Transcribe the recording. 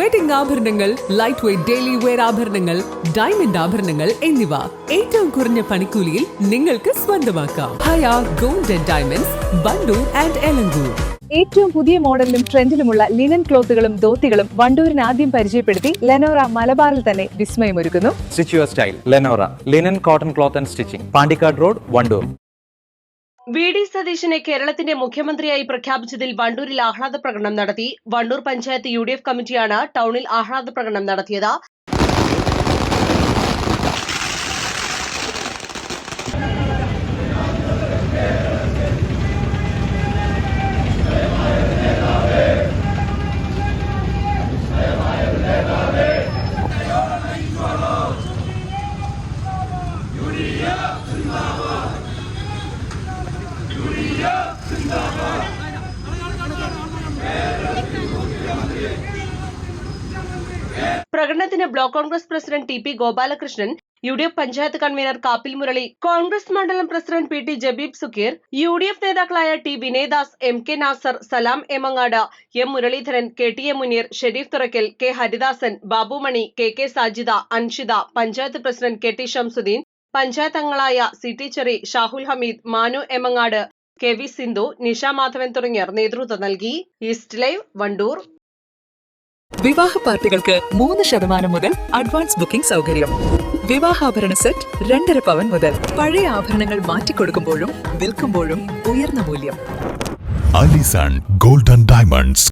Wedding ആഭരണങ്ങൾ, light weight daily wear ആഭരണങ്ങൾ, diamond ആഭരണങ്ങൾ എന്നിവ ഏറ്റവും കുറഞ്ഞ പണിക്കൂലിയിൽ നിങ്ങൾക്ക് സ്വന്തമാക്കാം. Haya gold and diamonds, Wandoor and Elankur. ഏറ്റവും പുതിയ മോഡലിലും ട്രെൻഡിലുമുള്ള ലിനൻ ക്ലോത്തുകളും ധോത്തികളും വണ്ടൂരിന് ആദ്യം പരിചയപ്പെടുത്തി ലെനോറ മലബാറിൽ തന്നെ വിസ്മയമൊരുക്കുന്നു. Stitch your style Lenora linen cotton cloth and stitching, Pandikkad road, Wandoor. V D. സതീശനെ കേരളത്തിന്റെ മുഖ്യമന്ത്രിയായി പ്രഖ്യാപിച്ചതിൽ വണ്ടൂരിൽ ആഹ്ലാദ പ്രകടനം നടത്തി. വണ്ടൂർ പഞ്ചായത്ത് UDF കമ്മിറ്റിയാണ് ടൗണിൽ ആഹ്ലാദ പ്രകടനം നടത്തിയത്. പ്രകടനത്തിന് block Congress president T P. Gopalakrishnan, UDF panchayat convener Kappil Murali, Congress മണ്ഡലം president P.T. Jabeeb Sukkeer, UDF നേതാക്കളായ T. Vinayadas, M.K. Nasar, Salam Emangad, M. Muraleedharan, K.T.A. Muneer, Sherif Thurakkal, K. Haridasan, Babumani, K.K. Sajida, Anshitha, panchayat president K.T. Shamsuddin, panchayat അംഗങ്ങളായ C.T. ചെറി, ഷാഹുൽ ഹമീദ്, മാനു എമങ്ങാട്, K.V. സിന്ധു, നിഷ മാധവൻ തുടങ്ങിയവർ നേതൃത്വം നൽകി. East live, Wandoor. വിവാഹ പാർട്ടികൾക്ക് 3% മുതൽ അഡ്വാൻസ് ബുക്കിംഗ് സൗകര്യം. വിവാഹാഭരണ സെറ്റ് 2.5 പവൻ മുതൽ. പഴയ ആഭരണങ്ങൾ മാറ്റിക്കൊടുക്കുമ്പോഴും വിൽക്കുമ്പോഴും ഉയർന്ന മൂല്യം. Allison gold and diamonds,